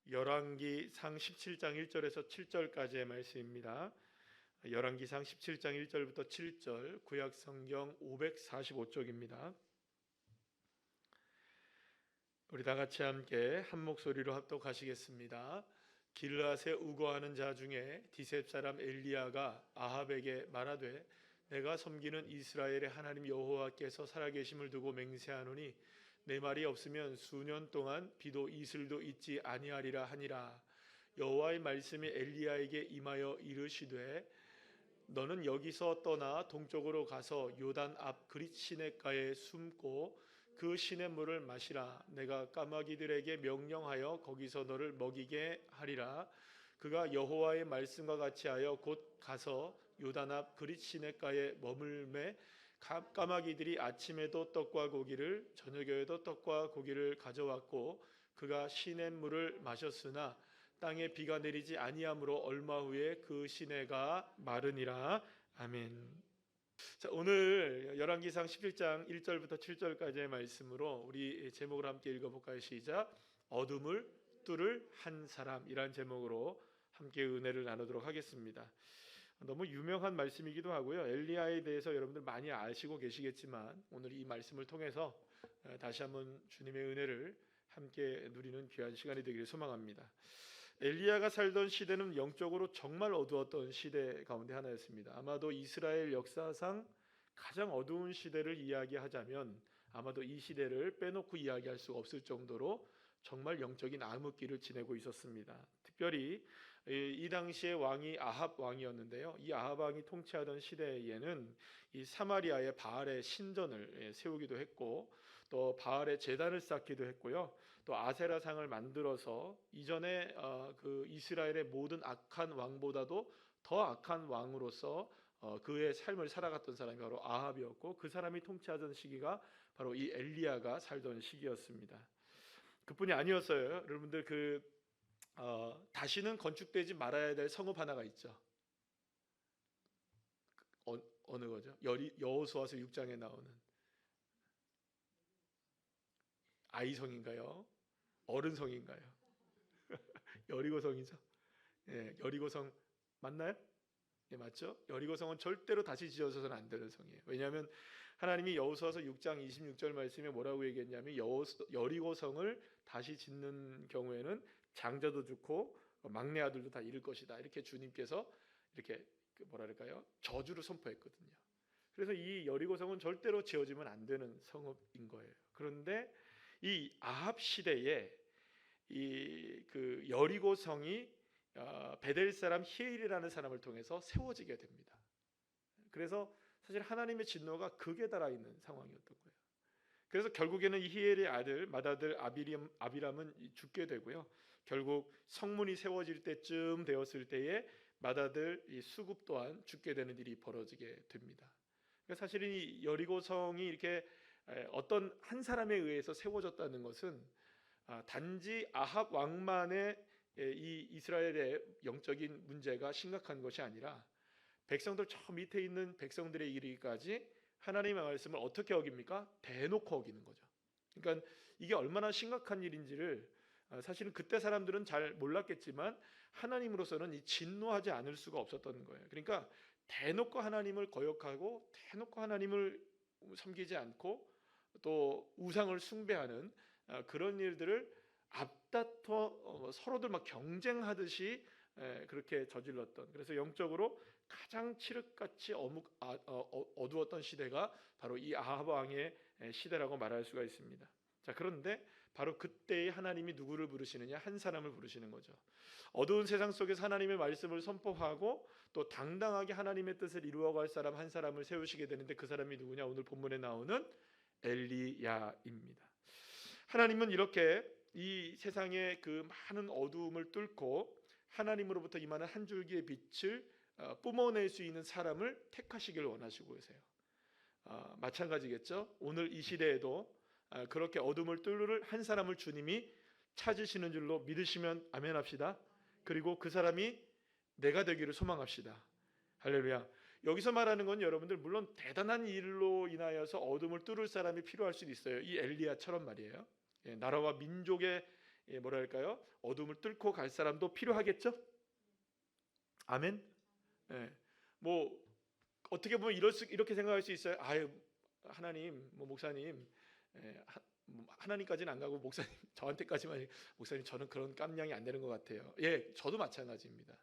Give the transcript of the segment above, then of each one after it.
열왕기상 17장 1절에서 7절까지의 말씀입니다. 열왕기상 17장 1절부터 7절, 구약 성경 545쪽입니다. 우리 다 같이 함께 한 목소리로 합독하시겠습니다. 길르앗에 우거하는 자 중에 디셉 사람 엘리야가 아합에게 말하되 내가 섬기는 이스라엘의 하나님 여호와께서 살아계심을 두고 맹세하노니 내 말이 없으면 수년 동안 비도 이슬도 있지 아니하리라 하니라. 여호와의 말씀이 엘리야에게 임하여 이르시되 너는 여기서 떠나 동쪽으로 가서 요단 앞 그릿 시냇가에 숨고 그 시냇물을 마시라. 내가 까마귀들에게 명령하여 거기서 너를 먹이게 하리라. 그가 여호와의 말씀과 같이 하여 곧 가서 요단 앞 그릿 시냇가에 머물매 까마귀들이 아침에도 떡과 고기를 저녁에도 떡과 고기를 가져왔고 그가 시냇물을 마셨으나 땅에 비가 내리지 아니하므로 얼마 후에 그 시내가 마르니라. 아멘. 자, 오늘 열왕기상 11장 1절부터 7절까지의 말씀으로 우리 제목을 함께 읽어볼까요? 시작. 어둠을 뚫을 한 사람이란 제목으로 함께 은혜를 나누도록 하겠습니다. 너무 유명한 말씀이기도 하고요. 엘리야에 대해서 여러분들 많이 아시고 계시겠지만 오늘 이 말씀을 통해서 다시 한번 주님의 은혜를 함께 누리는 귀한 시간이 되기를 소망합니다. 엘리야가 살던 시대는 영적으로 정말 어두웠던 시대 가운데 하나였습니다. 아마도 이스라엘 역사상 가장 어두운 시대를 이야기하자면 아마도 이 시대를 빼놓고 이야기할 수 없을 정도로 정말 영적인 암흑기를 지내고 있었습니다. 특별히 이 당시의 왕이 아합 왕이었는데요. 이 아합 왕이 통치하던 시대에는 이 사마리아의 바알의 신전을 세우기도 했고 또 바알의 제단을 쌓기도 했고요. 또 아세라상을 만들어서 이전에 그 이스라엘의 모든 악한 왕보다도 더 악한 왕으로서 그의 삶을 살아갔던 사람이 바로 아합이었고 그 사람이 통치하던 시기가 바로 이 엘리야가 살던 시기였습니다. 그뿐이 아니었어요. 여러분들 다시는 건축되지 말아야 될 성읍 하나가 있죠. 어느 거죠? 여호수아서 6장에 나오는 아이성인가요? 어른성인가요? 여리고성이죠. 예, 여리고성 맞나요? 예, 맞죠? 여리고성은 절대로 다시 지어져서는 안 되는 성이에요. 왜냐하면 하나님이 여호수아서 6장 26절 말씀에 뭐라고 얘기했냐면 여리고성을 다시 짓는 경우에는 장자도 죽고 막내 아들도 다 잃을 것이다. 이렇게 주님께서 이렇게 뭐랄까요? 저주를 선포했거든요. 그래서 이 여리고성은 절대로 지어지면 안 되는 성읍인 거예요. 그런데 이 아합 시대에 이 그 여리고성이 베델 사람 히엘이라는 사람을 통해서 세워지게 됩니다. 그래서 사실 하나님의 진노가 극에 달아 있는 상황이었던 거예요. 그래서 결국에는 이 히엘의 아들 맏아들 아비람은 죽게 되고요. 결국 성문이 세워질 때쯤 되었을 때에 맏아들 이 수굽 또한 죽게 되는 일이 벌어지게 됩니다. 그러니까 사실은 이 여리고성이 이렇게 어떤 한 사람에 의해서 세워졌다는 것은 단지 아합 왕만의 이 이스라엘의 영적인 문제가 심각한 것이 아니라 백성들 저 밑에 있는 백성들의 이르기까지 하나님의 말씀을 어떻게 어깁니까? 대놓고 어기는 거죠. 그러니까 이게 얼마나 심각한 일인지를 사실은 그때 사람들은 잘 몰랐겠지만 하나님으로서는 이 진노하지 않을 수가 없었던 거예요. 그러니까 대놓고 하나님을 거역하고 대놓고 하나님을 섬기지 않고 또 우상을 숭배하는 그런 일들을 앞다퉈 서로들 막 경쟁하듯이 그렇게 저질렀던, 그래서 영적으로 가장 칠흑같이 어두웠던 시대가 바로 이 아합 왕의 시대라고 말할 수가 있습니다. 자, 그런데 바로 그때의 하나님이 누구를 부르시느냐? 한 사람을 부르시는 거죠. 어두운 세상 속에서 하나님의 말씀을 선포하고 또 당당하게 하나님의 뜻을 이루어갈 사람 한 사람을 세우시게 되는데 그 사람이 누구냐? 오늘 본문에 나오는 엘리야입니다. 하나님은 이렇게 이 세상의 그 많은 어두움을 뚫고 하나님으로부터 임하는 한 줄기의 빛을 뿜어낼 수 있는 사람을 택하시길 원하시고 계세요. 마찬가지겠죠. 오늘 이 시대에도 그렇게 어둠을 뚫을 한 사람을 주님이 찾으시는 줄로 믿으시면 아멘 합시다. 그리고 그 사람이 내가 되기를 소망합시다. 할렐루야. 여기서 말하는 건 여러분들 물론 대단한 일로 인하여서 어둠을 뚫을 사람이 필요할 수도 있어요. 이 엘리야처럼 말이에요. 나라와 민족의 뭐랄까요? 어둠을 뚫고 갈 사람도 필요하겠죠? 아멘. 예. 뭐 어떻게 보면 이렇게 생각할 수 있어요. 아유, 하나님, 뭐 목사님, 하나님까지는 안 가고 목사님 저한테까지만, 목사님 저는 그런 깜냥이 안 되는 것 같아요. 예, 저도 마찬가지입니다.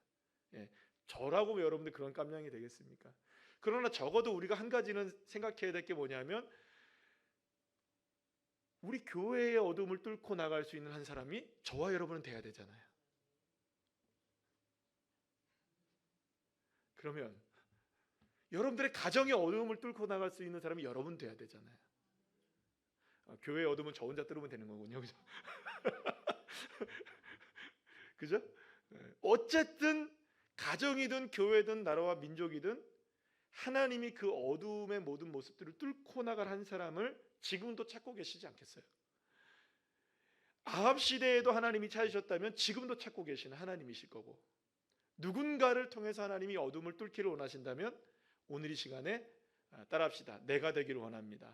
예, 저라고 왜 여러분들 그런 깜냥이 되겠습니까? 그러나 적어도 우리가 한 가지는 생각해야 될 게 뭐냐면, 우리 교회의 어둠을 뚫고 나갈 수 있는 한 사람이 저와 여러분은 돼야 되잖아요. 그러면 여러분들의 가정의 어둠을 뚫고 나갈 수 있는 사람이 여러분 돼야 되잖아요. 교회의 어둠은 저 혼자 뚫으면 되는 거군요. 그죠? 그죠? 어쨌든 가정이든 교회든 나라와 민족이든 하나님이 그 어둠의 모든 모습들을 뚫고 나갈 한 사람을 지금도 찾고 계시지 않겠어요? 아합 시대에도 하나님이 찾으셨다면 지금도 찾고 계시는 하나님이실 거고, 누군가를 통해서 하나님이 어둠을 뚫기를 원하신다면 오늘 이 시간에 따라합시다. 내가 되기를 원합니다.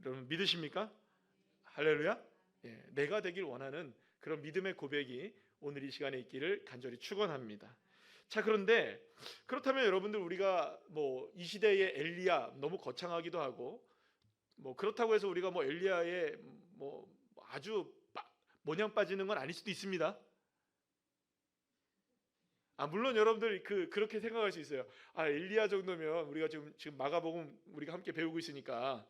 여러분 믿으십니까? 할렐루야. 예, 내가 되길 원하는 그런 믿음의 고백이 오늘 이 시간에 있기를 간절히 축원합니다. 자, 그런데 그렇다면 여러분들, 우리가 뭐 이 시대의 엘리야 너무 거창하기도 하고, 뭐 그렇다고 해서 우리가 뭐 엘리야의 뭐 아주 모냥 빠지는 건 아닐 수도 있습니다. 물론 여러분들 그렇게 생각할 수 있어요. 엘리야 정도면, 우리가 지금 마가복음 우리가 함께 배우고 있으니까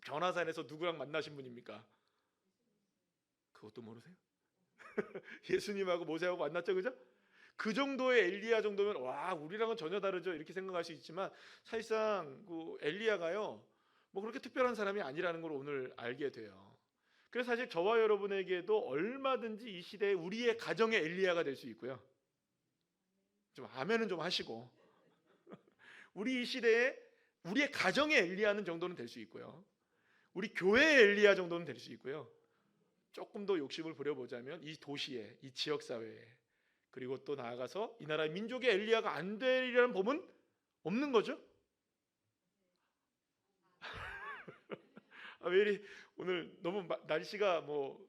변화산에서 누구랑 만나신 분입니까? 그것도 모르세요? 예수님하고 모세하고 만났죠, 그죠? 그 정도의 엘리야 정도면 와, 우리랑은 전혀 다르죠, 이렇게 생각할 수 있지만 사실상 그 엘리야가요, 뭐 그렇게 특별한 사람이 아니라는 걸 오늘 알게 돼요. 그래서 사실 저와 여러분에게도 얼마든지 이 시대에 우리의 가정의 엘리야가 될 수 있고요. 좀 아멘은 좀 하시고 우리 이 시대에 우리의 가정의 엘리야는 정도는 될 수 있고요. 우리 교회의 엘리야 정도는 될 수 있고요. 조금 더 욕심을 부려보자면 이 도시에, 이 지역사회에, 그리고 또 나아가서 이 나라의 민족의 엘리야가 안 되리라는 법은 없는 거죠. 왜 이리 오늘 너무 날씨가 뭐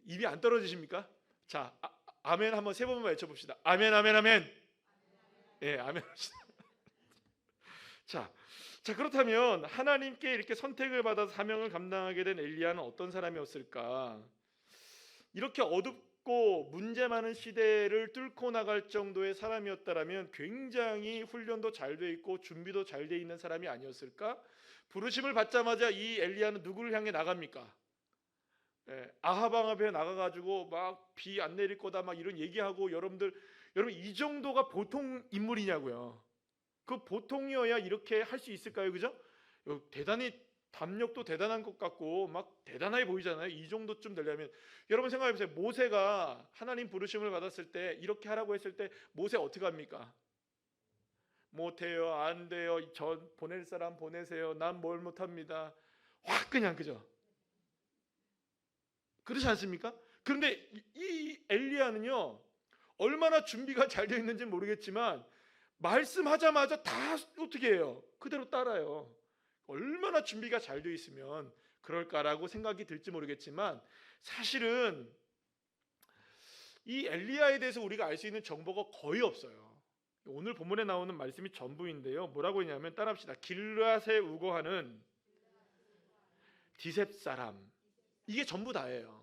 입이 안 떨어지십니까? 자, 아멘 한번 세 번만 외쳐봅시다. 아멘, 아멘, 아멘. 예, 아멘. 자, 그렇다면 하나님께 이렇게 선택을 받아 사명을 감당하게 된 엘리야는 어떤 사람이었을까? 이렇게 어둡고 문제 많은 시대를 뚫고 나갈 정도의 사람이었다라면 굉장히 훈련도 잘 돼 있고 준비도 잘 돼 있는 사람이 아니었을까? 부르심을 받자마자 이 엘리야는 누구를 향해 나갑니까? 아합 앞에 나가가지고 막 비 안 내릴 거다 막 이런 얘기하고, 여러분 이 정도가 보통 인물이냐고요. 그 보통이어야 이렇게 할 수 있을까요, 그죠? 대단히 담력도 대단한 것 같고 막 대단해 보이잖아요. 이 정도쯤 되려면 여러분 생각해보세요. 모세가 하나님 부르심을 받았을 때, 이렇게 하라고 했을 때 모세 어떻게 합니까? 못해요, 안 돼요, 저 보낼 사람 보내세요, 난 뭘 못합니다, 확 그냥, 그죠? 그렇지 않습니까? 그런데 이 엘리야는요, 얼마나 준비가 잘 되어 있는지는 모르겠지만 말씀하자마자 다 어떻게 해요? 그대로 따라요. 얼마나 준비가 잘 되어 있으면 그럴까라고 생각이 들지 모르겠지만, 사실은 이 엘리야에 대해서 우리가 알 수 있는 정보가 거의 없어요. 오늘 본문에 나오는 말씀이 전부인데요. 뭐라고 했냐면 따라합시다. 길르앗에 우거하는 디셉 사람, 이게 전부 다예요.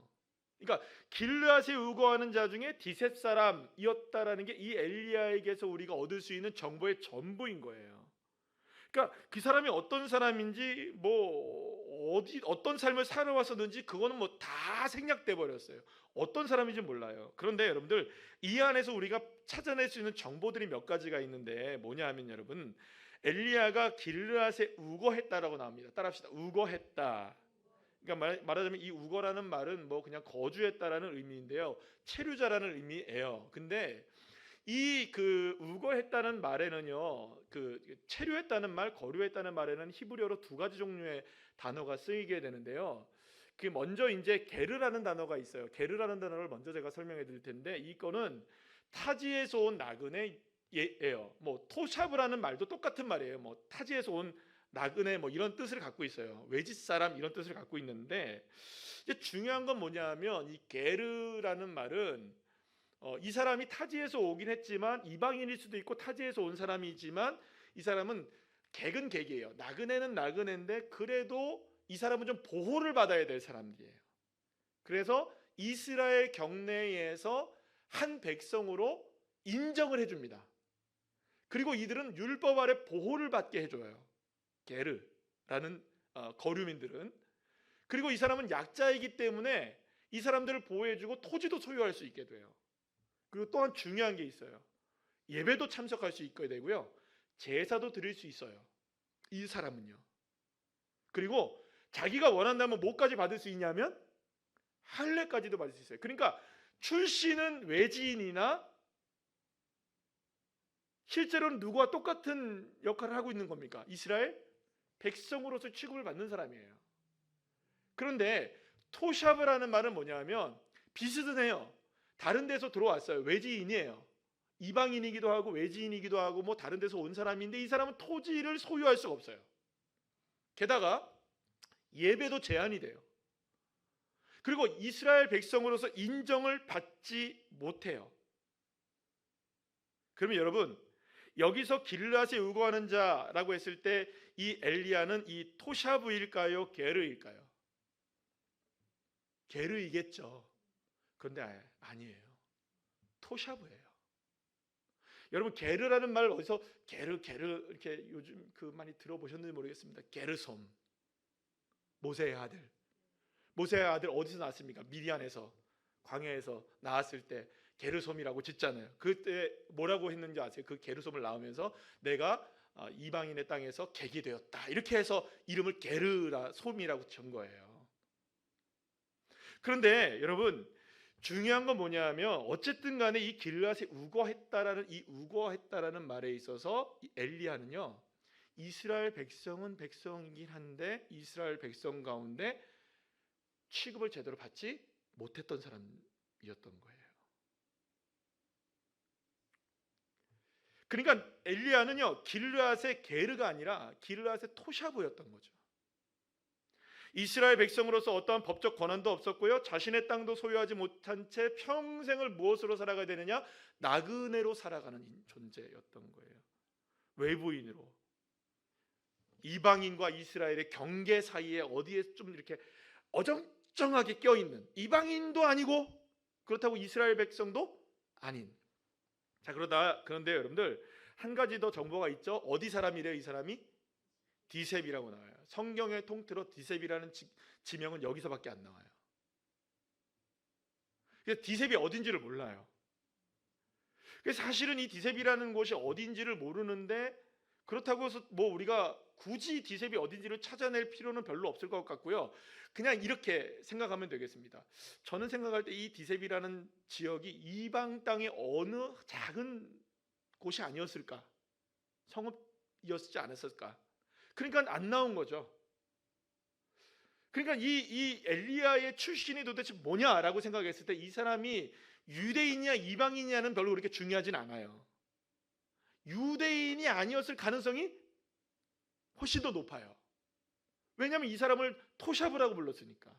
그러니까 길르앗에 우거하는 자 중에 디셉 사람이었다라는 게 이 엘리야에게서 우리가 얻을 수 있는 정보의 전부인 거예요. 그러니까 그 사람이 어떤 사람인지, 뭐 어떤 삶을 살아왔었는지 그거는 뭐 다 생략돼 버렸어요. 어떤 사람인지 몰라요. 그런데 여러분들, 이 안에서 우리가 찾아낼 수 있는 정보들이 몇 가지가 있는데 뭐냐 하면, 여러분, 엘리야가 길르앗에 우거했다라고 나옵니다. 따라합시다. 우거했다. 그러니까 말하자면 이 우거라는 말은 뭐 그냥 거주했다라는 의미인데요, 체류자라는 의미예요. 근데 이 우거했다는 말에는요, 체류했다는 말, 거류했다는 말에는 히브리어로 두 가지 종류의 단어가 쓰이게 되는데요. 그 먼저 이제 게르라는 단어가 있어요. 게르라는 단어를 먼저 제가 설명해 드릴 텐데, 이거는 타지에서 온 나그네예요. 뭐 토샤브라는 말도 똑같은 말이에요. 뭐 타지에서 온 나그네 뭐 이런 뜻을 갖고 있어요. 외집 사람 이런 뜻을 갖고 있는데, 이제 중요한 건 뭐냐면 이 게르라는 말은 이 사람이 타지에서 오긴 했지만 이방인일 수도 있고 타지에서 온 사람이지만 이 사람은 객은 객이에요. 나그네는 나그네인데 그래도 이 사람은 좀 보호를 받아야 될 사람들이에요. 그래서 이스라엘 경내에서 한 백성으로 인정을 해줍니다. 그리고 이들은 율법 아래 보호를 받게 해줘요. 게르라는 거류민들은. 그리고 이 사람은 약자이기 때문에 이 사람들을 보호해주고 토지도 소유할 수 있게 돼요. 그리고 또한 중요한 게 있어요. 예배도 참석할 수 있게 되고요, 제사도 드릴 수 있어요, 이 사람은요. 그리고 자기가 원한다면 뭐까지 받을 수 있냐면 할례까지도 받을 수 있어요. 그러니까 출신은 외지인이나 실제로는 누구와 똑같은 역할을 하고 있는 겁니까? 이스라엘 백성으로서 취급을 받는 사람이에요. 그런데 토샤브라는 말은 뭐냐면 비슷해요. 다른 데서 들어왔어요. 외지인이에요. 이방인이기도 하고 외지인이기도 하고 뭐 다른 데서 온 사람인데 이 사람은 토지를 소유할 수가 없어요. 게다가 예배도 제한이 돼요. 그리고 이스라엘 백성으로서 인정을 받지 못해요. 그러면 여러분, 여기서 길르앗에 우거하는 자라고 했을 때 이 엘리야는 이 토샤브일까요, 게르일까요? 게르이겠죠. 그런데 아니에요. 토샤브예요. 여러분, 게르라는 말 어디서 게르 이렇게 요즘 그 많이 들어보셨는지 모르겠습니다. 게르솜, 모세의 아들. 모세의 아들 어디서 낳았습니까? 미디안에서, 광야에서 낳았을 때 게르솜이라고 짓잖아요. 그때 뭐라고 했는지 아세요? 그 게르솜을 낳으면서 내가 이방인의 땅에서 객이 되었다, 이렇게 해서 이름을 게르라 솜이라고 준 거예요. 그런데 여러분, 중요한 건 뭐냐면 어쨌든 간에 이 길르앗에 우거했다라는 말에 있어서 이 엘리야는요, 이스라엘 백성은 백성이긴 한데 이스라엘 백성 가운데 취급을 제대로 받지 못했던 사람이었던 거예요. 그러니까 엘리야는요, 길르앗의 게르가 아니라 길르앗의 토샤브였던 거죠. 이스라엘 백성으로서 어떠한 법적 권한도 없었고요, 자신의 땅도 소유하지 못한 채 평생을 무엇으로 살아가야 되느냐? 나그네로 살아가는 존재였던 거예요. 외부인으로, 이방인과 이스라엘의 경계 사이에 어디에 좀 이렇게 어정쩡하게 껴있는, 이방인도 아니고 그렇다고 이스라엘 백성도 아닌. 자, 그런데 여러분들, 한 가지 더 정보가 있죠. 어디 사람이래요? 이 사람이 디셉이라고 나와요. 성경의 통틀어 디셉이라는 지명은 여기서밖에 안 나와요. 그래서 디셉이 어딘지를 몰라요. 그래서 사실은 이 디셉이라는 곳이 어딘지를 모르는데, 그렇다고 해서 뭐 우리가 굳이 디셉이 어딘지를 찾아낼 필요는 별로 없을 것 같고요. 그냥 이렇게 생각하면 되겠습니다. 저는 생각할 때 이 디셉이라는 지역이 이방 땅의 어느 작은 곳이 아니었을까? 성읍이었지 않았을까? 그러니까 안 나온 거죠. 그러니까 이 엘리야의 출신이 도대체 뭐냐라고 생각했을 때 이 사람이 유대인이냐 이방인이냐는 별로 그렇게 중요하진 않아요. 유대인이 아니었을 가능성이 훨씬 더 높아요. 왜냐하면 이 사람을 토샤브라고 불렀으니까.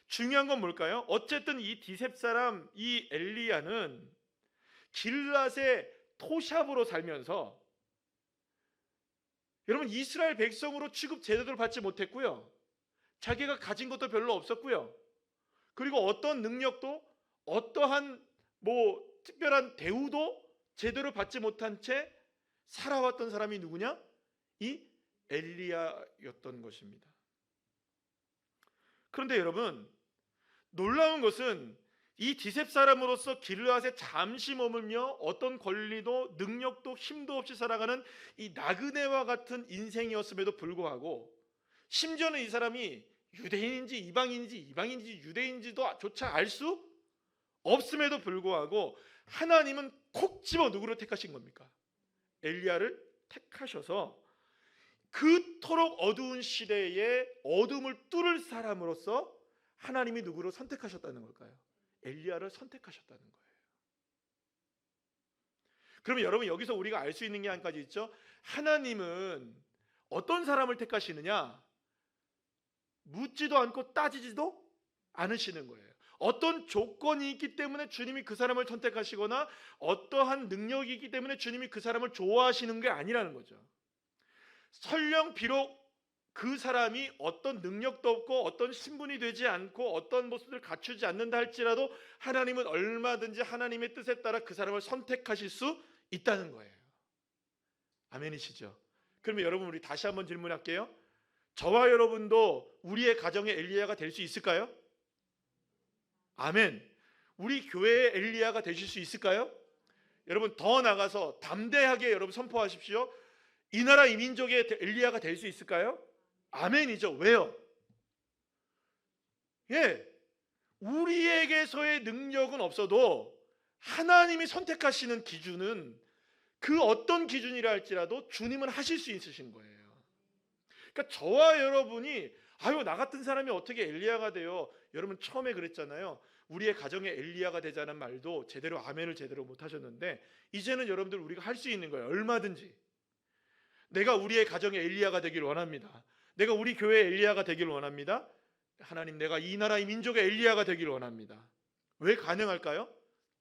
중요한 건 뭘까요? 어쨌든 이 디셉 사람 이 엘리야는 길앗의 토샤브로 살면서, 여러분, 이스라엘 백성으로 취급 제대로 받지 못했고요, 자기가 가진 것도 별로 없었고요, 그리고 어떤 능력도 어떠한 뭐 특별한 대우도 제대로 받지 못한 채 살아왔던 사람이 누구냐? 이 엘리야였던 것입니다. 그런데 여러분, 놀라운 것은 이 디셉 사람으로서 길르앗에 잠시 머물며 어떤 권리도 능력도 힘도 없이 살아가는 이 나그네와 같은 인생이었음에도 불구하고, 심지어는 이 사람이 유대인인지 이방인인지 유대인인지도 조차 알 수 없음에도 불구하고 하나님은 콕 집어 누구를 택하신 겁니까? 엘리야를 택하셔서 그토록 어두운 시대에 어둠을 뚫을 사람으로서 하나님이 누구를 선택하셨다는 걸까요? 엘리야를 선택하셨다는 거예요. 그러면 여러분, 여기서 우리가 알 수 있는 게 한 가지 있죠. 하나님은 어떤 사람을 택하시느냐? 묻지도 않고 따지지도 않으시는 거예요. 어떤 조건이 있기 때문에 주님이 그 사람을 선택하시거나 어떠한 능력이 있기 때문에 주님이 그 사람을 좋아하시는 게 아니라는 거죠. 설령 비록 그 사람이 어떤 능력도 없고 어떤 신분이 되지 않고 어떤 모습을 갖추지 않는다 할지라도 하나님은 얼마든지 하나님의 뜻에 따라 그 사람을 선택하실 수 있다는 거예요. 아멘이시죠? 그러면 여러분, 우리 다시 한번 질문할게요. 저와 여러분도 우리의 가정의 엘리야가 될 수 있을까요? 아멘. 우리 교회의 엘리야가 되실 수 있을까요? 여러분, 더 나가서 담대하게 여러분 선포하십시오. 이 나라 이 민족의 엘리야가 될 수 있을까요? 아멘이죠. 왜요? 예, 우리에게서의 능력은 없어도 하나님이 선택하시는 기준은 그 어떤 기준이라 할지라도 주님은 하실 수 있으신 거예요. 그러니까 저와 여러분이 아유, 나 같은 사람이 어떻게 엘리야가 돼요? 여러분 처음에 그랬잖아요. 우리의 가정에 엘리야가 되자는 말도 제대로 아멘을 제대로 못 하셨는데 이제는 여러분들 우리가 할 수 있는 거예요. 얼마든지. 내가 우리의 가정에 엘리야가 되길 원합니다. 내가 우리 교회에 엘리야가 되길 원합니다. 하나님, 내가 이 나라 이 민족의 엘리야가 되길 원합니다. 왜 가능할까요?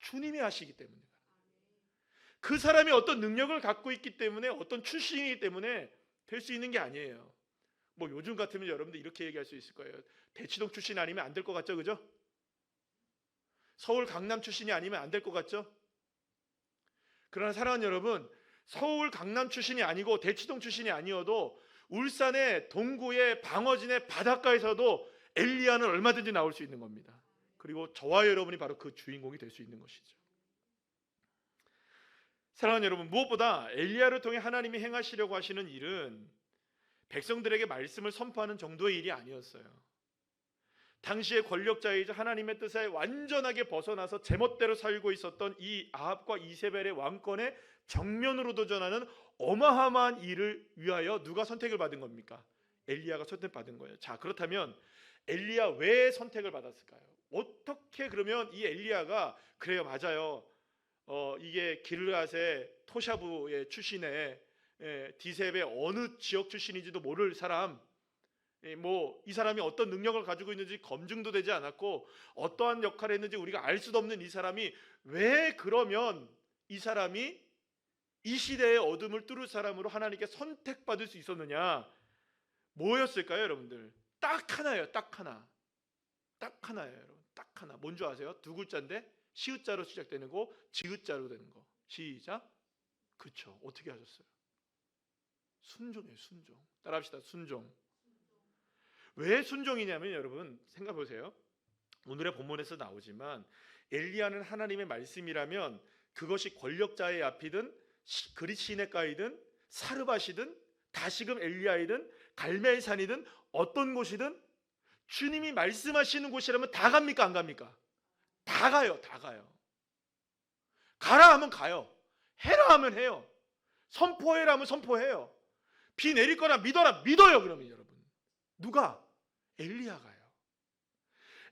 주님이 하시기 때문에. 그 사람이 어떤 능력을 갖고 있기 때문에 어떤 출신이기 때문에 될 수 있는 게 아니에요. 뭐 요즘 같으면 여러분들 이렇게 얘기할 수 있을 거예요. 대치동 출신 아니면 안 될 것 같죠, 그죠? 서울 강남 출신이 아니면 안 될 것 같죠? 그러나 사랑하는 여러분, 서울 강남 출신이 아니고 대치동 출신이 아니어도 울산의 동구의 방어진의 바닷가에서도 엘리야는 얼마든지 나올 수 있는 겁니다. 그리고 저와 여러분이 바로 그 주인공이 될 수 있는 것이죠. 사랑하는 여러분, 무엇보다 엘리야를 통해 하나님이 행하시려고 하시는 일은 백성들에게 말씀을 선포하는 정도의 일이 아니었어요. 당시의 권력자이자 하나님의 뜻에 완전하게 벗어나서 제멋대로 살고 있었던 이 아합과 이세벨의 왕권에 정면으로 도전하는 어마어마한 일을 위하여 누가 선택을 받은 겁니까? 엘리야가 선택받은 거예요. 자, 그렇다면 엘리야 왜 선택을 받았을까요? 어떻게 그러면 이 엘리야가 그래요, 맞아요. 이게 길르앗의 토샤브의 출신의 디셉의 어느 지역 출신인지도 모를 사람, 뭐 이 사람이 어떤 능력을 가지고 있는지 검증도 되지 않았고 어떠한 역할을 했는지 우리가 알 수도 없는 이 사람이 왜 그러면 이 사람이 이 시대의 어둠을 뚫을 사람으로 하나님께 선택받을 수 있었느냐? 뭐였을까요, 여러분들? 딱 하나예요. 딱 하나. 딱 하나예요, 여러분. 딱 하나. 뭔지 아세요? 두 글자인데 시읒자로 시작되는 거, 지읒자로 되는 거. 시작. 그렇죠. 어떻게 하셨어요? 순종이에요, 순종. 따라합시다. 순종. 왜 순종이냐면 여러분 생각해 보세요. 오늘의 본문에서 나오지만 엘리야는 하나님의 말씀이라면 그것이 권력자의 앞이든 그리시네가이든 사르밧이든 다시금 엘리야이든 갈멜산이든 어떤 곳이든 주님이 말씀하시는 곳이라면 다 갑니까, 안 갑니까? 다 가요. 다 가요. 가라 하면 가요. 해라 하면 해요. 선포해라 하면 선포해요. 비 내릴 거나 믿어라 믿어요. 그러면 여러분 누가? 엘리야가요.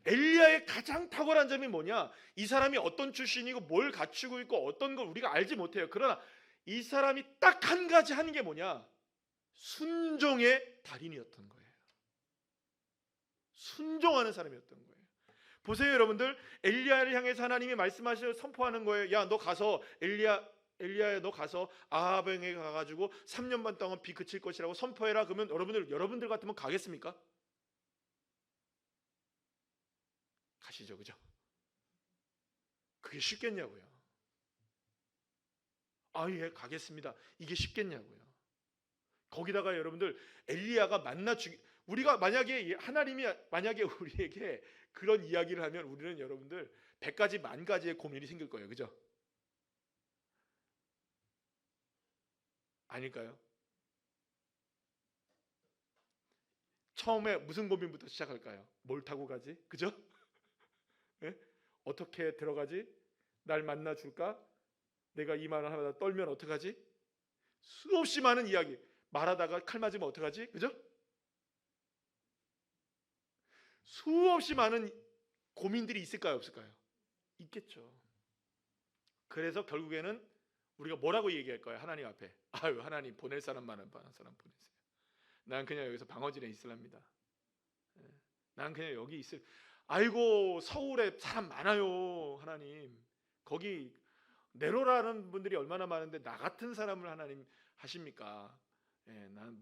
엘리야의 가장 탁월한 점이 뭐냐? 이 사람이 어떤 출신이고 뭘 갖추고 있고 어떤 걸 우리가 알지 못해요. 그러나 이 사람이 딱 한 가지 하는 게 뭐냐? 순종의 달인이었던 거예요. 순종하는 사람이었던 거예요. 보세요, 여러분들. 엘리야를 향해서 하나님이 말씀하시고 선포하는 거예요. 야, 너 가서 엘리야야, 너 가서 아합에게 가가지고 3년 반 동안 비 그칠 것이라고 선포해라. 그러면 여러분들 같으면 가겠습니까? 가시죠, 그죠? 그게 쉽겠냐고요? 아, 예, 가겠습니다. 이게 쉽겠냐고요? 거기다가 여러분들 엘리야가 우리가 만약에 하나님이 만약에 우리에게 그런 이야기를 하면 우리는 여러분들 100가지 10,000가지의 고민이 생길 거예요, 그죠? 아닐까요? 처음에 무슨 고민부터 시작할까요? 뭘 타고 가지? 그죠? 네? 어떻게 들어가지? 날 만나줄까? 내가 이 말을 하다 떨면 어떡하지? 수없이 많은 이야기. 말하다가 칼 맞으면 어떡하지? 그죠? 수없이 많은 고민들이 있을까요, 없을까요? 있겠죠. 그래서 결국에는 우리가 뭐라고 얘기할 거예요? 하나님 앞에. 아유, 하나님 보낼 사람 많은 사람 보내세요. 난 그냥 여기서 방어진에 있으랍니다. 예. 난 그냥 여기 있을. 아이고 서울에 사람 많아요 하나님. 거기 내로라는 분들이 얼마나 많은데 나 같은 사람을 하나님 하십니까? 예, 난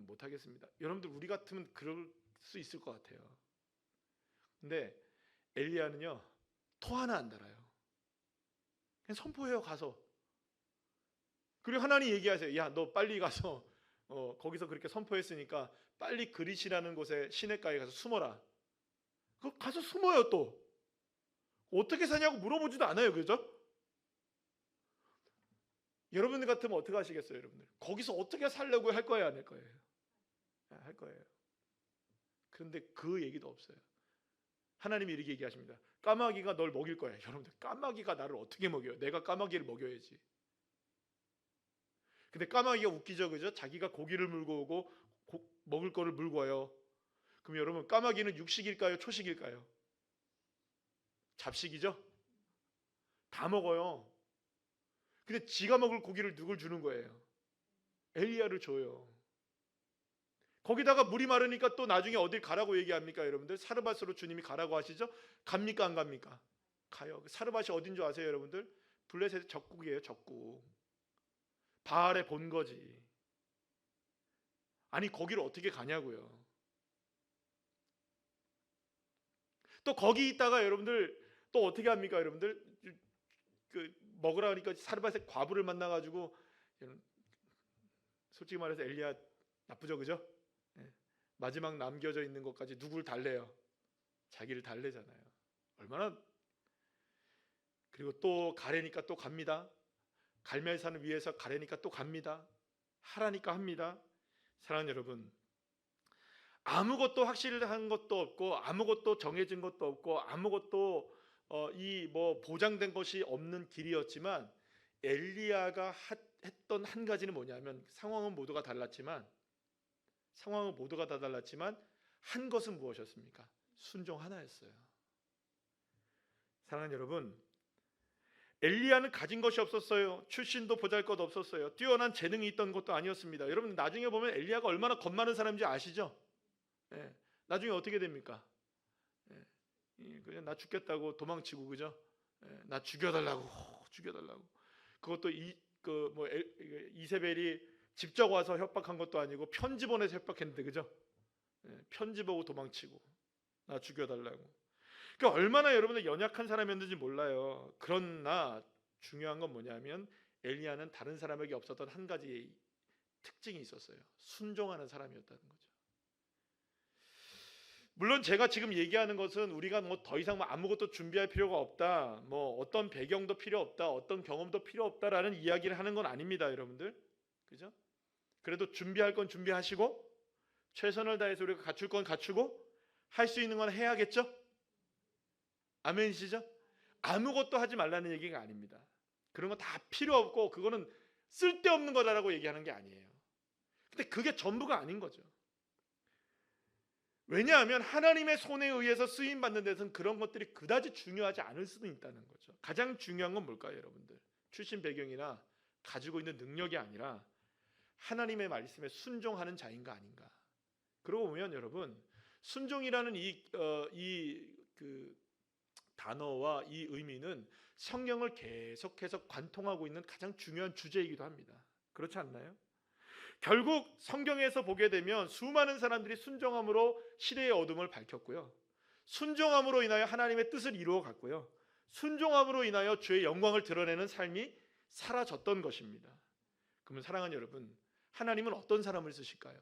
못하겠습니다. 여러분들 우리 같으면 그럴 수 있을 것 같아요. 근데 엘리야는요 토 하나 안 달아요. 그냥 선포해요 가서. 그리고 하나님 얘기하세요. 야 너 빨리 가서 거기서 그렇게 선포했으니까 빨리 그릿이라는 곳에 시냇가에 가서 숨어라. 그 가서 숨어요 또. 어떻게 사냐고 물어보지도 않아요. 그죠? 여러분들 같으면 어떻게 하시겠어요? 여러분들 거기서 어떻게 살려고 할 거예요? 안 할 거예요? 할 거예요. 그런데 그 얘기도 없어요. 하나님이 이렇게 얘기하십니다. 까마귀가 널 먹일 거야. 여러분들 까마귀가 나를 어떻게 먹여요? 내가 까마귀를 먹여야지. 근데 까마귀가 웃기죠, 그죠? 자기가 고기를 물고 오고 먹을 거를 물고 와요. 그럼 여러분 까마귀는 육식일까요? 초식일까요? 잡식이죠? 다 먹어요. 근데 지가 먹을 고기를 누굴 주는 거예요? 엘리야를 줘요. 거기다가 물이 마르니까 또 나중에 어딜 가라고 얘기합니까? 여러분들 사르밧으로 주님이 가라고 하시죠? 갑니까 안 갑니까? 가요. 사르밧이 어딘 줄 아세요 여러분들? 블레셋의 적국이에요. 적국. 바알의 본거지. 아니 거기를 어떻게 가냐고요. 또 거기 있다가 여러분들 또 어떻게 합니까 여러분들? 그 먹으라 하니까 사르밧의 과부를 만나가지고 솔직히 말해서 엘리야 나쁘죠 그죠? 마지막 남겨져 있는 것까지 누굴 달래요? 자기를 달래잖아요. 얼마나. 그리고 또 가래니까 또 갑니다. 갈멜산을 위해서 가래니까 또 갑니다. 하라니까 합니다. 사랑하는 여러분, 아무것도 확실한 것도 없고 아무것도 정해진 것도 없고 아무것도 이 뭐 보장된 것이 없는 길이었지만 엘리야가 했던 한 가지는 뭐냐면 상황은 모두가 달랐지만 다 달랐지만 한 것은 무엇이었습니까? 순종 하나였어요. 사랑하는 여러분, 엘리야는 가진 것이 없었어요. 출신도 보잘것없었어요. 뛰어난 재능이 있던 것도 아니었습니다. 여러분 나중에 보면 엘리야가 얼마나 겁 많은 사람인지 아시죠? 예, 나중에 어떻게 됩니까? 그냥 나 죽겠다고 도망치고 그죠? 나 죽여달라고. 그것도 이세벨이 직접 와서 협박한 것도 아니고 편지 보내서 협박했는데 그죠? 편지 보고 도망치고 나 죽여달라고. 그러니까 얼마나 여러분들 연약한 사람이었는지 몰라요. 그러나 중요한 건 뭐냐면 엘리야는 다른 사람에게 없었던 한 가지 특징이 있었어요. 순종하는 사람이었다는 거죠. 물론 제가 지금 얘기하는 것은 우리가 뭐 더 이상 아무것도 준비할 필요가 없다, 뭐 어떤 배경도 필요 없다, 어떤 경험도 필요 없다라는 이야기를 하는 건 아닙니다, 여러분들. 그죠? 그래도 준비할 건 준비하시고 최선을 다해서 우리가 갖출 건 갖추고 할 수 있는 건 해야겠죠? 아멘이시죠? 아무것도 하지 말라는 얘기가 아닙니다. 그런 거 다 필요 없고 그거는 쓸데없는 거다라고 얘기하는 게 아니에요. 근데 그게 전부가 아닌 거죠. 왜냐하면 하나님의 손에 의해서 쓰임 받는 데서는 그런 것들이 그다지 중요하지 않을 수도 있다는 거죠. 가장 중요한 건 뭘까요, 여러분들? 출신 배경이나 가지고 있는 능력이 아니라 하나님의 말씀에 순종하는 자인가 아닌가. 그러고 보면 여러분, 순종이라는 그 단어와 이 의미는 성경을 계속해서 관통하고 있는 가장 중요한 주제이기도 합니다. 그렇지 않나요? 결국 성경에서 보게 되면 수많은 사람들이 순종함으로 시대의 어둠을 밝혔고요. 순종함으로 인하여 하나님의 뜻을 이루어 갔고요. 순종함으로 인하여 주의 영광을 드러내는 삶이 사라졌던 것입니다. 그러면 사랑하는 여러분, 하나님은 어떤 사람을 쓰실까요?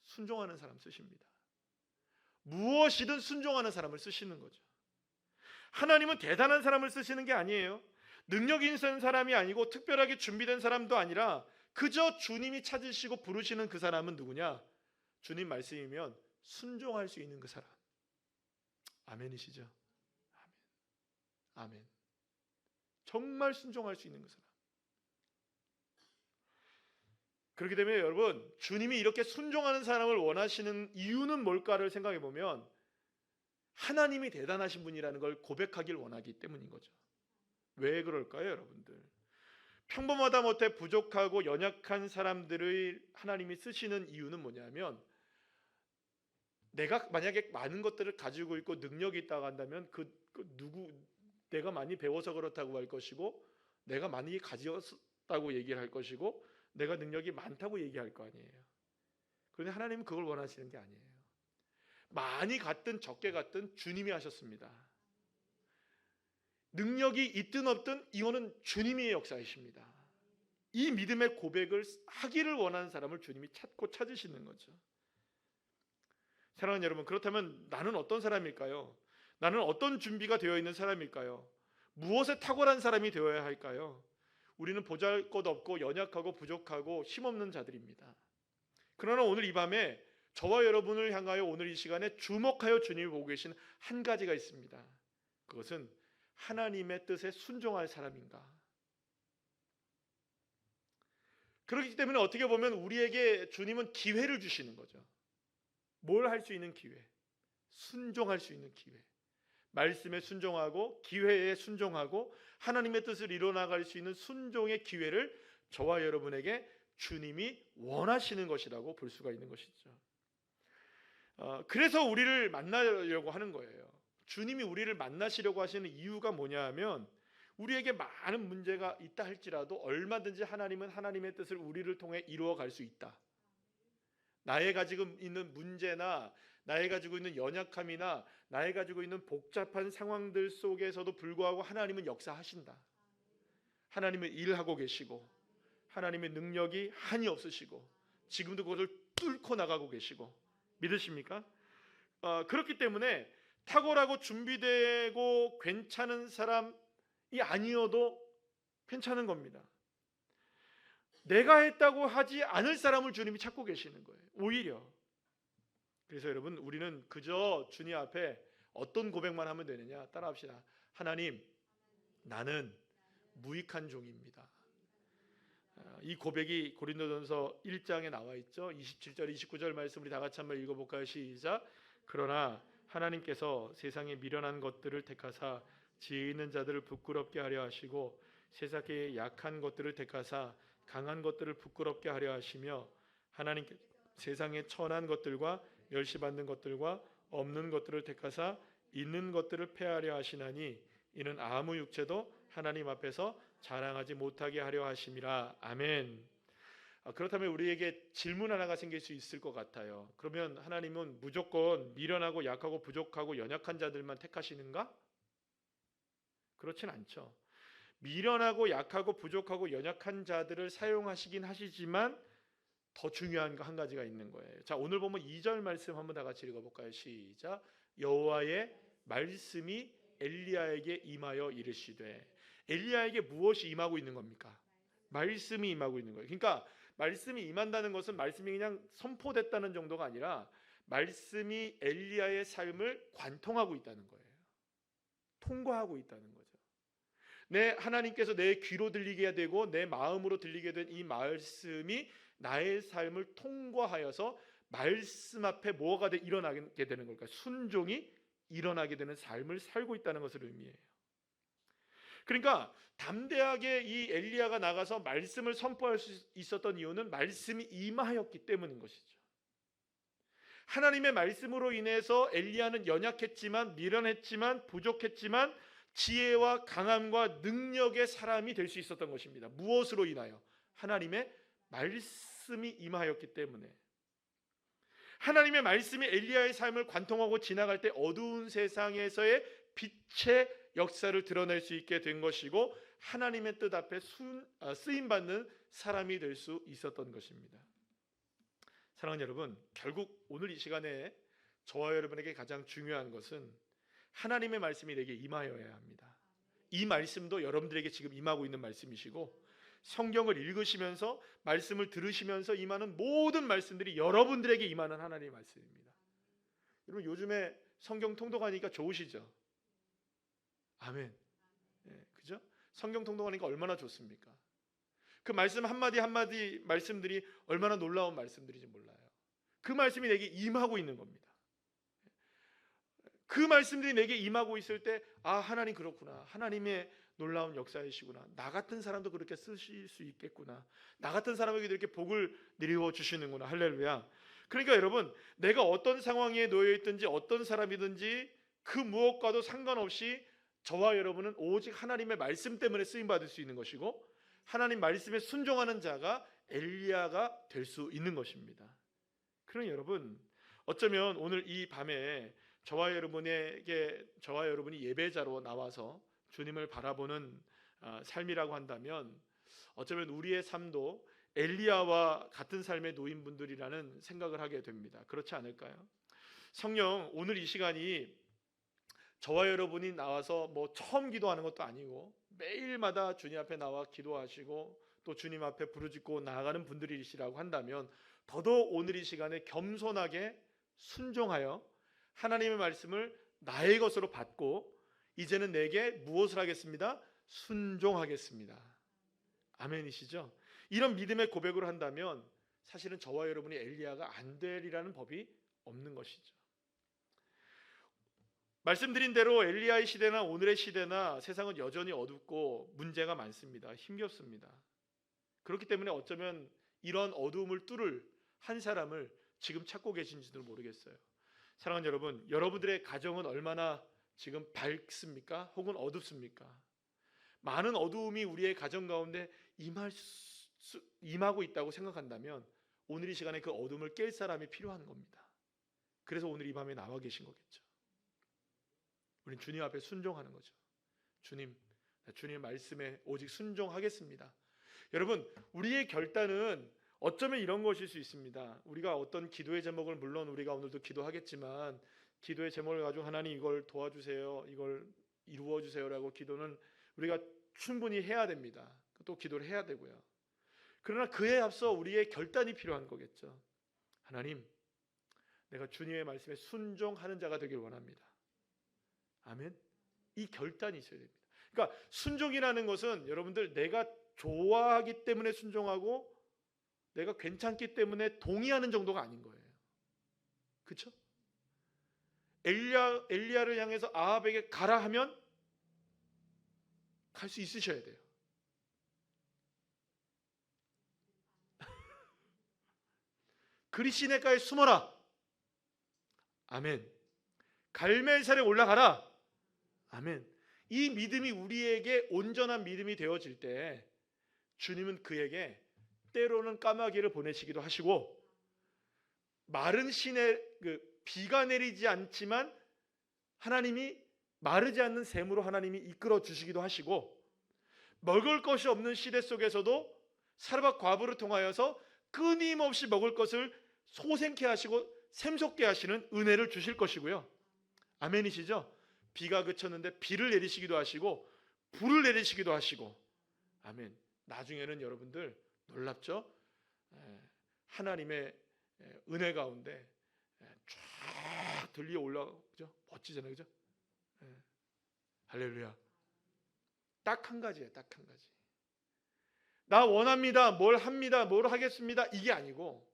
순종하는 사람 쓰십니다. 무엇이든 순종하는 사람을 쓰시는 거죠. 하나님은 대단한 사람을 쓰시는 게 아니에요. 능력 있는 사람이 아니고 특별하게 준비된 사람도 아니라 그저 주님이 찾으시고 부르시는 그 사람은 누구냐? 주님 말씀이면 순종할 수 있는 그 사람. 아멘이시죠? 아멘. 정말 순종할 수 있는 그 사람. 그렇기 때문에 여러분, 주님이 이렇게 순종하는 사람을 원하시는 이유는 뭘까를 생각해 보면 하나님이 대단하신 분이라는 걸 고백하길 원하기 때문인 거죠. 왜 그럴까요, 여러분들? 평범하다 못해 부족하고 연약한 사람들을 하나님이 쓰시는 이유는 뭐냐면, 내가 만약에 많은 것들을 가지고 있고 능력이 있다고 한다면 내가 많이 배워서 그렇다고 할 것이고, 내가 많이 가졌다고 얘기를 할 것이고, 내가 능력이 많다고 얘기할 거 아니에요. 그런데 하나님은 그걸 원하시는 게 아니에요. 많이 갔든 적게 갔든 주님이 하셨습니다. 능력이 있든 없든 이거는 주님의 역사이십니다. 이 믿음의 고백을 하기를 원하는 사람을 주님이 찾고 찾으시는 거죠. 사랑하는 여러분, 그렇다면 나는 어떤 사람일까요? 나는 어떤 준비가 되어 있는 사람일까요? 무엇에 탁월한 사람이 되어야 할까요? 우리는 보잘것없고 연약하고 부족하고 힘없는 자들입니다. 그러나 오늘 이 밤에 저와 여러분을 향하여 오늘 이 시간에 주목하여 주님이 보고 계신 한 가지가 있습니다. 그것은 하나님의 뜻에 순종할 사람인가? 그렇기 때문에 어떻게 보면 우리에게 주님은 기회를 주시는 거죠. 뭘 할 수 있는 기회? 순종할 수 있는 기회. 말씀에 순종하고 기회에 순종하고 하나님의 뜻을 이뤄나갈 수 있는 순종의 기회를 저와 여러분에게 주님이 원하시는 것이라고 볼 수가 있는 것이죠. 그래서 우리를 만나려고 하는 거예요. 주님이 우리를 만나시려고 하시는 이유가 뭐냐 하면, 우리에게 많은 문제가 있다 할지라도 얼마든지 하나님은 하나님의 뜻을 우리를 통해 이루어갈 수 있다. 나의 가지고 있는 문제나 나의 가지고 있는 연약함이나 나의 가지고 있는 복잡한 상황들 속에서도 불구하고 하나님은 역사하신다. 하나님은 일하고 계시고 하나님의 능력이 한이 없으시고 지금도 그것을 뚫고 나가고 계시고, 믿으십니까? 그렇기 때문에 탁월하고 준비되고 괜찮은 사람이 아니어도 괜찮은 겁니다. 내가 했다고 하지 않을 사람을 주님이 찾고 계시는 거예요. 오히려. 그래서 여러분, 우리는 그저 주님 앞에 어떤 고백만 하면 되느냐? 따라합시다. 하나님, 나는 무익한 종입니다. 이 고백이 고린도전서 1장에 나와 있죠. 27절 29절 말씀 우리 다 같이 한번 읽어볼까요? 시작. 그러나 하나님께서 세상에 미련한 것들을 택하사 지혜 있는 자들을 부끄럽게 하려 하시고 세상에 약한 것들을 택하사 강한 것들을 부끄럽게 하려 하시며 하나님께 세상에 천한 것들과 멸시받는 것들과 없는 것들을 택하사 있는 것들을 폐하려 하시나니 이는 아무 육체도 하나님 앞에서 자랑하지 못하게 하려 하심이라. 아멘. 그렇다면 우리에게 질문 하나가 생길 수 있을 것 같아요. 그러면 하나님은 무조건 미련하고 약하고 부족하고 연약한 자들만 택하시는가? 그렇진 않죠. 미련하고 약하고 부족하고 연약한 자들을 사용하시긴 하시지만 더 중요한 거 한 가지가 있는 거예요. 자, 오늘 보면 2절 말씀 한번 다 같이 읽어볼까요? 시작. 여호와의 말씀이 엘리야에게 임하여 이르시되. 엘리야에게 무엇이 임하고 있는 겁니까? 말씀이 임하고 있는 거예요. 그러니까 말씀이 임한다는 것은 말씀이 그냥 선포됐다는 정도가 아니라 말씀이 엘리야의 삶을 관통하고 있다는 거예요. 통과하고 있다는 거죠. 하나님께서 내 귀로 들리게 되고 내 마음으로 들리게 된 이 말씀이 나의 삶을 통과하여서 말씀 앞에 뭐가 일어나게 되는 걸까요? 순종이 일어나게 되는 삶을 살고 있다는 것을 의미해요. 그러니까 담대하게 이 엘리야가 나가서 말씀을 선포할 수 있었던 이유는 말씀이 임하였기 때문인 것이죠. 하나님의 말씀으로 인해서 엘리야는 연약했지만 미련했지만 부족했지만 지혜와 강함과 능력의 사람이 될 수 있었던 것입니다. 무엇으로 인하여? 하나님의 말씀이 임하였기 때문에. 하나님의 말씀이 엘리야의 삶을 관통하고 지나갈 때 어두운 세상에서의 빛의 역사를 드러낼 수 있게 된 것이고 하나님의 뜻 앞에 쓰임받는 사람이 될 수 있었던 것입니다. 사랑하는 여러분, 결국 오늘 이 시간에 저와 여러분에게 가장 중요한 것은 하나님의 말씀이 내게 임하여야 합니다. 이 말씀도 여러분들에게 지금 임하고 있는 말씀이시고 성경을 읽으시면서 말씀을 들으시면서 임하는 모든 말씀들이 여러분들에게 임하는 하나님의 말씀입니다. 여러분, 요즘에 성경 통독하니까 좋으시죠? 아멘. 그죠? 성경 통독하니까 얼마나 좋습니까? 그 말씀 한마디 한마디 말씀들이 얼마나 놀라운 말씀들인지 몰라요. 그 말씀이 내게 임하고 있는 겁니다. 그 말씀들이 내게 임하고 있을 때, 아, 하나님 그렇구나. 하나님의 놀라운 역사이시구나. 나 같은 사람도 그렇게 쓰실 수 있겠구나. 나 같은 사람에게도 이렇게 복을 내리워 주시는구나. 할렐루야. 그러니까 여러분, 내가 어떤 상황에 놓여 있든지 어떤 사람이든지 그 무엇과도 상관없이 저와 여러분은 오직 하나님의 말씀 때문에 쓰임 받을 수 있는 것이고, 하나님 말씀에 순종하는 자가 엘리야가 될 수 있는 것입니다. 그러니 여러분, 어쩌면 오늘 이 밤에 저와 여러분이 예배자로 나와서 주님을 바라보는 삶이라고 한다면, 어쩌면 우리의 삶도 엘리야와 같은 삶의 노인분들이라는 생각을 하게 됩니다. 그렇지 않을까요? 성령, 오늘 이 시간이 저와 여러분이 나와서 뭐 처음 기도하는 것도 아니고 매일마다 주님 앞에 나와 기도하시고 또 주님 앞에 부르짖고 나아가는 분들이시라고 한다면, 더더욱 오늘 이 시간에 겸손하게 순종하여 하나님의 말씀을 나의 것으로 받고 이제는 내게 무엇을 하겠습니다? 순종하겠습니다. 아멘이시죠? 이런 믿음의 고백을 한다면 사실은 저와 여러분이 엘리야가 안 되리라는 법이 없는 것이죠. 말씀드린 대로 엘리야의 시대나 오늘의 시대나 세상은 여전히 어둡고 문제가 많습니다. 힘겹습니다. 그렇기 때문에 어쩌면 이런 어두움을 뚫을 한 사람을 지금 찾고 계신지도 모르겠어요. 사랑하는 여러분, 여러분들의 가정은 얼마나 지금 밝습니까? 혹은 어둡습니까? 많은 어두움이 우리의 가정 가운데 임하고 있다고 생각한다면 오늘 이 시간에 그 어둠을 깰 사람이 필요한 겁니다. 그래서 오늘 이 밤에 나와 계신 거겠죠. 우린 주님 앞에 순종하는 거죠. 주님 말씀에 오직 순종하겠습니다. 여러분, 우리의 결단은 어쩌면 이런 것일 수 있습니다. 우리가 어떤 기도의 제목을, 물론 우리가 오늘도 기도하겠지만 기도의 제목을 가지고 하나님 이걸 도와주세요, 이걸 이루어주세요라고 기도는 우리가 충분히 해야 됩니다. 또 기도를 해야 되고요. 그러나 그에 앞서 우리의 결단이 필요한 거겠죠. 하나님, 내가 주님의 말씀에 순종하는 자가 되길 원합니다. 아멘. 이 결단이 있어야 됩니다. 그러니까 순종이라는 것은 여러분들 내가 좋아하기 때문에 순종하고 내가 괜찮기 때문에 동의하는 정도가 아닌 거예요. 그렇죠? 엘리야를 향해서 아합에게 가라 하면 갈 수 있으셔야 돼요. 그리 시내가에 숨어라. 아멘. 갈멜산에 올라가라. 아멘. 이 믿음이 우리에게 온전한 믿음이 되어질 때 주님은 그에게 때로는 까마귀를 보내시기도 하시고, 마른 시내 비가 내리지 않지만 하나님이 마르지 않는 샘으로 하나님이 이끌어 주시기도 하시고, 먹을 것이 없는 시대 속에서도 사르밧 과부를 통하여서 끊임없이 먹을 것을 소생케 하시고 샘솟게 하시는 은혜를 주실 것이고요. 아멘이시죠? 비가 그쳤는데 비를 내리시기도 하시고 불을 내리시기도 하시고. 아멘. 나중에는 여러분들 놀랍죠? 하나님의 은혜 가운데 쫙 들려 올라오죠. 멋지잖아요, 그죠? 할렐루야. 딱 한 가지예요, 딱 한 가지. 나 원합니다, 뭘 합니다, 뭘 하겠습니다, 이게 아니고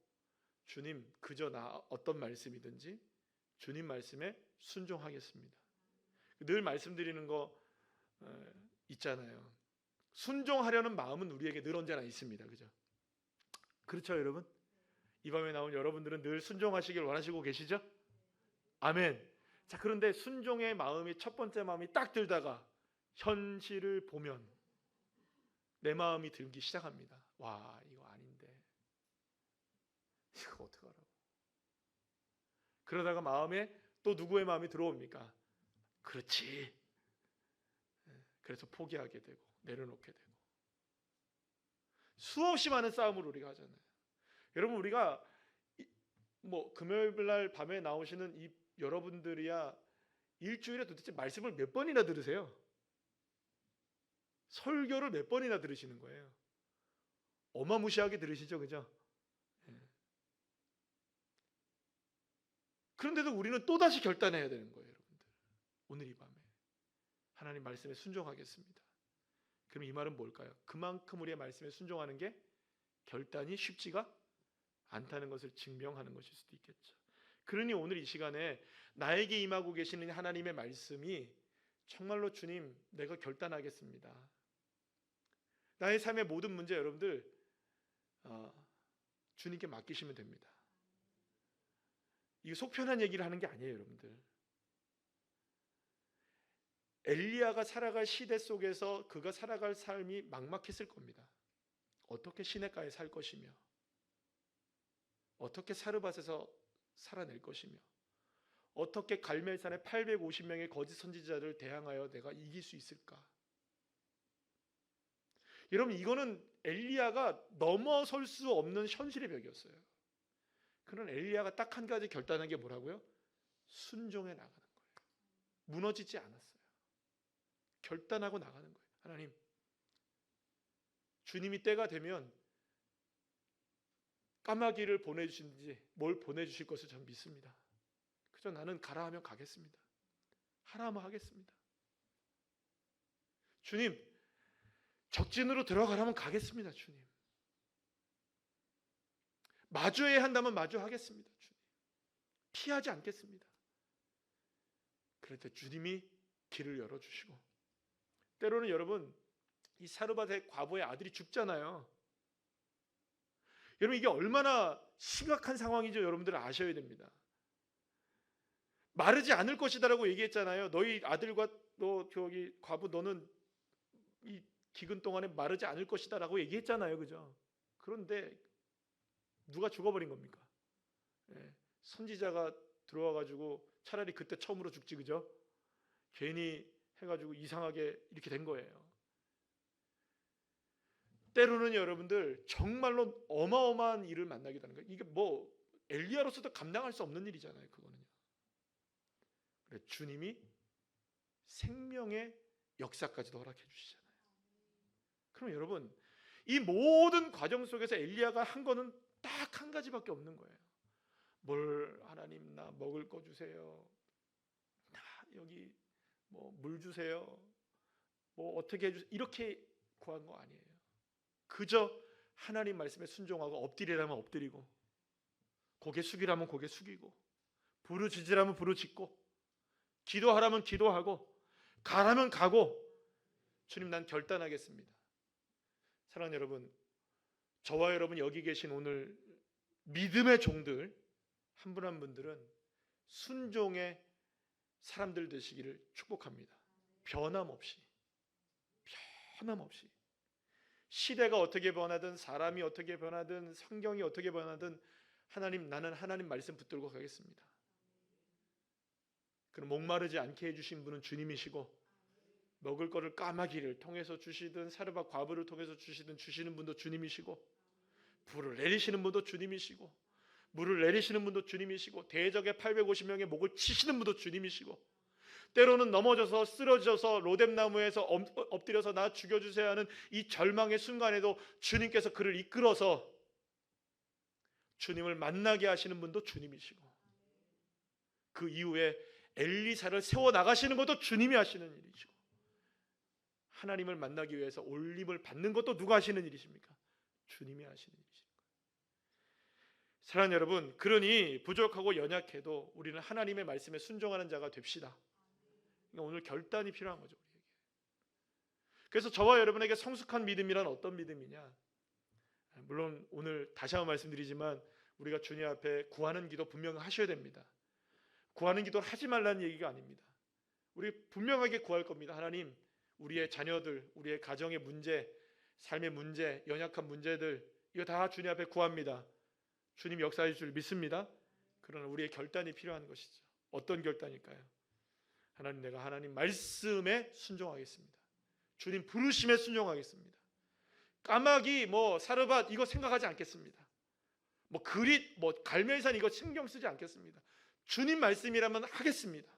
주님, 그저 나 어떤 말씀이든지 주님 말씀에 순종하겠습니다. 늘 말씀드리는 거 있잖아요. 순종하려는 마음은 우리에게 늘 언제나 있습니다. 그죠? 그렇죠, 여러분? 이 밤에 나온 여러분들은 늘 순종하시길 원하시고 계시죠? 아멘. 자, 그런데 순종의 마음이, 첫 번째 마음이 딱 들다가 현실을 보면 내 마음이 들기 시작합니다. 와, 이거 아닌데, 이거 어떡하라고. 그러다가 마음에 또 누구의 마음이 들어옵니까? 그렇지. 그래서 포기하게 되고 내려놓게 되고, 수없이 많은 싸움을 우리가 하잖아요. 여러분, 우리가 뭐 금요일 날 밤에 나오시는 이 여러분들이야 일주일에 도대체 말씀을 몇 번이나 들으세요? 설교를 몇 번이나 들으시는 거예요. 어마무시하게 들으시죠, 그죠? 그런데도 우리는 또다시 결단해야 되는 거예요, 여러분들. 오늘 이 밤에 하나님 말씀에 순종하겠습니다. 그럼 이 말은 뭘까요? 그만큼 우리의 말씀에 순종하는 게 결단이 쉽지가 않다는 것을 증명하는 것일 수도 있겠죠. 그러니 오늘 이 시간에 나에게 임하고 계시는 하나님의 말씀이 정말로 주님, 내가 결단하겠습니다. 나의 삶의 모든 문제 여러분들 주님께 맡기시면 됩니다. 이게 속편한 얘기를 하는 게 아니에요, 여러분들. 엘리야가 살아갈 시대 속에서 그가 살아갈 삶이 막막했을 겁니다. 어떻게 시냇가에 살 것이며, 어떻게 사르밧에서 살아낼 것이며, 어떻게 갈멜산의 850명의 거짓 선지자를 대항하여 내가 이길 수 있을까? 여러분, 이거는 엘리야가 넘어설 수 없는 현실의 벽이었어요. 그런 엘리야가 딱 한 가지 결단한 게 뭐라고요? 순종해 나가는 거예요. 무너지지 않았어요. 결단하고 나가는 거예요. 하나님, 주님이 때가 되면 까마귀를 보내주시는지 뭘 보내주실 것을 저는 믿습니다. 그저 나는 가라 하면 가겠습니다. 하라 하면 하겠습니다. 주님, 적진으로 들어가라면 가겠습니다. 주님, 마주해야 한다면 마주하겠습니다. 주님, 피하지 않겠습니다. 그럴 때 주님이 길을 열어주시고, 때로는 여러분, 이 사르밧의 과부의 아들이 죽잖아요. 여러분, 이게 얼마나 심각한 상황인지 여러분들 아셔야 됩니다. 마르지 않을 것이다라고 얘기했잖아요. 너희 아들과 너 저기 과부 너는 이 기근 동안에 마르지 않을 것이다라고 얘기했잖아요, 그죠? 그런데 누가 죽어버린 겁니까? 선지자가 들어와가지고 차라리 그때 처음으로 죽지, 그죠? 괜히 해가지고 이상하게 이렇게 된 거예요. 때로는 여러분들 정말로 어마어마한 일을 만나기도 하는 거예요. 이게 뭐 엘리야로서도 감당할 수 없는 일이잖아요, 그거는요. 그래, 주님이 생명의 역사까지도 허락해 주시잖아요. 그럼 여러분, 이 모든 과정 속에서 엘리야가 한 거는 딱 한 가지밖에 없는 거예요. 뭘 하나님, 나 먹을 거 주세요. 나 여기 뭐 물 주세요. 뭐 어떻게 해주세요. 이렇게 구한 거 아니에요. 그저 하나님 말씀에 순종하고 엎드리라면 엎드리고, 고개 숙이라면 고개 숙이고, 부르짖으라면 부르짖고, 기도하라면 기도하고, 가라면 가고, 주님, 난 결단하겠습니다. 사랑하는 여러분, 저와 여러분 여기 계신 오늘 믿음의 종들 한 분 한 분들은 순종의 사람들 되시기를 축복합니다. 변함없이, 변함없이. 시대가 어떻게 변하든, 사람이 어떻게 변하든, 성경이 어떻게 변하든, 하나님, 나는 하나님 말씀 붙들고 가겠습니다. 그럼 목마르지 않게 해주신 분은 주님이시고, 먹을 거를 까마귀를 통해서 주시든 사르밧 과부를 통해서 주시든 주시는 분도 주님이시고, 불을 내리시는 분도 주님이시고, 물을 내리시는 분도 주님이시고, 대적의 850명의 목을 치시는 분도 주님이시고, 때로는 넘어져서 쓰러져서 로뎀나무에서 엎드려서 나 죽여주세요 하는 이 절망의 순간에도 주님께서 그를 이끌어서 주님을 만나게 하시는 분도 주님이시고, 그 이후에 엘리사를 세워나가시는 것도 주님이 하시는 일이시고, 하나님을 만나기 위해서 올림을 받는 것도 누가 하시는 일이십니까? 주님이 하시는 일이십니다. 사랑하는 여러분, 그러니 부족하고 연약해도 우리는 하나님의 말씀에 순종하는 자가 됩시다. 그러니까 오늘 결단이 필요한 거죠, 우리에게. 그래서 저와 여러분에게 성숙한 믿음이란 어떤 믿음이냐? 물론 오늘 다시 한번 말씀드리지만 우리가 주님 앞에 구하는 기도 분명히 하셔야 됩니다. 구하는 기도를 하지 말라는 얘기가 아닙니다. 우리 분명하게 구할 겁니다. 하나님, 우리의 자녀들, 우리의 가정의 문제, 삶의 문제, 연약한 문제들, 이거 다 주님 앞에 구합니다. 주님 역사해 줄 믿습니다. 그러나 우리의 결단이 필요한 것이죠. 어떤 결단일까요? 하나님, 내가 하나님 말씀에 순종하겠습니다. 주님 부르심에 순종하겠습니다. 까마귀, 사르밧 이거 생각하지 않겠습니다. 그릿, 갈멜산 이거 신경 쓰지 않겠습니다. 주님 말씀이라면 하겠습니다.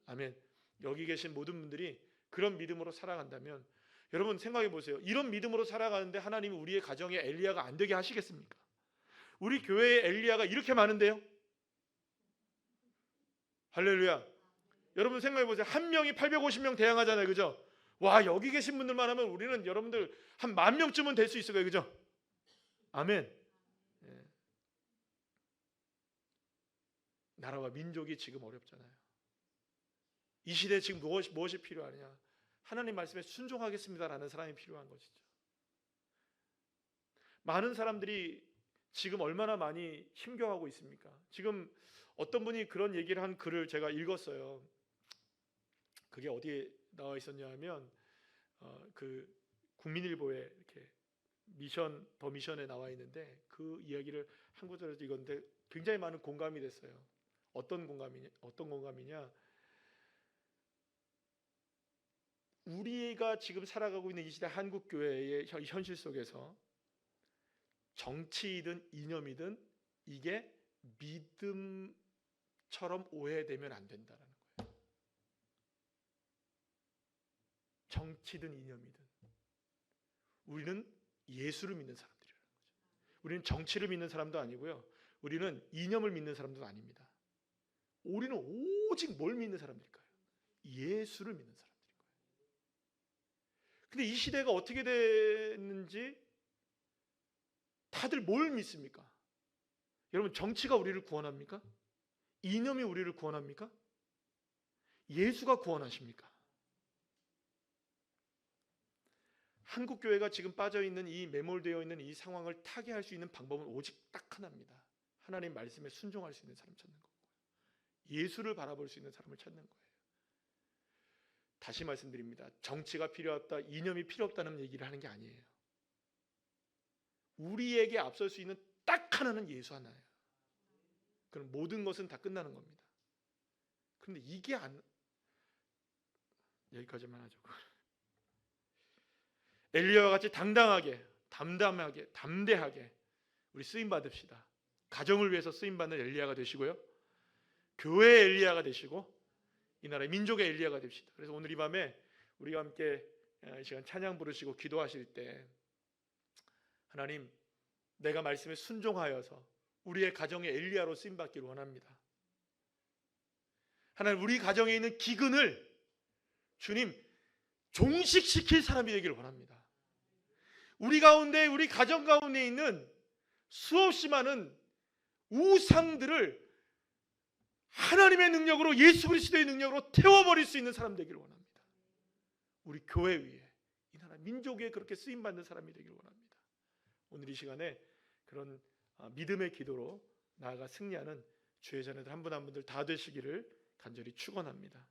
아멘. 여기 계신 모든 분들이 그런 믿음으로 살아간다면 여러분 생각해 보세요. 이런 믿음으로 살아가는데 하나님이 우리의 가정에 엘리야가 안 되게 하시겠습니까? 우리 교회에 엘리야가 이렇게 많은데요. 할렐루야. 여러분 생각해 보세요. 한 명이 850명 대항하잖아요, 그죠? 와, 여기 계신 분들만 하면 우리는 여러분들 한 10,000명쯤은 될 수 있을 거예요, 그죠? 아멘. 나라와 민족이 지금 어렵잖아요. 이 시대에 지금 무엇이 필요하냐? 하나님 말씀에 순종하겠습니다라는 사람이 필요한 것이죠. 많은 사람들이 지금 얼마나 많이 힘겨워하고 있습니까? 지금 어떤 분이 그런 얘기를 한 글을 제가 읽었어요. 그게 어디에 나와 있었냐 하면 그 국민일보에 이렇게 더 미션에 나와 있는데 그 이야기를 한 구절에서 읽었는데 굉장히 많은 공감이 됐어요. 어떤 공감이냐? 우리가 지금 살아가고 있는 이 시대 한국 교회의 현실 속에서 정치이든 이념이든 이게 믿음처럼 오해되면 안 된다는 거예요. 정치든 이념이든 우리는 예수를 믿는 사람들이라는 거죠. 우리는 정치를 믿는 사람도 아니고요. 우리는 이념을 믿는 사람도 아닙니다. 우리는 오직 뭘 믿는 사람들일까요? 예수를 믿는 사람들인 거예요. 근데 이 시대가 어떻게 됐는지 다들 뭘 믿습니까? 여러분, 정치가 우리를 구원합니까? 이념이 우리를 구원합니까? 예수가 구원하십니까? 한국 교회가 지금 빠져 있는 이 매몰되어 있는 이 상황을 타개할 수 있는 방법은 오직 딱 하나입니다. 하나님 말씀에 순종할 수 있는 사람 찾는 거고요. 예수를 바라볼 수 있는 사람을 찾는 거예요. 다시 말씀드립니다. 정치가 필요 없다, 이념이 필요 없다는 얘기를 하는 게 아니에요. 우리에게 앞설 수 있는 딱 하나는 예수 하나예요. 그럼 모든 것은 다 끝나는 겁니다. 그런데 이게 여기까지만 하죠. 엘리야와 같이 당당하게, 담담하게, 담대하게 우리 쓰임 받읍시다. 가정을 위해서 쓰임 받는 엘리야가 되시고요. 교회의 엘리야가 되시고 이 나라의 민족의 엘리야가 됩시다. 그래서 오늘 이 밤에 우리가 함께 이 시간 찬양 부르시고 기도하실 때 하나님, 내가 말씀에 순종하여서 우리의 가정의 엘리야로 쓰임 받기를 원합니다. 하나님, 우리 가정에 있는 기근을 주님 종식시킬 사람이 되기를 원합니다. 우리 가운데, 우리 가정 가운데 있는 수없이 많은 우상들을 하나님의 능력으로, 예수 그리스도의 능력으로 태워버릴 수 있는 사람 되기를 원합니다. 우리 교회 위에, 이 나라 민족에 그렇게 쓰임받는 사람이 되기를 원합니다. 오늘 이 시간에 그런 믿음의 기도로 나아가 승리하는 주의 자녀들 한 분 한 분들 다 되시기를 간절히 축원합니다.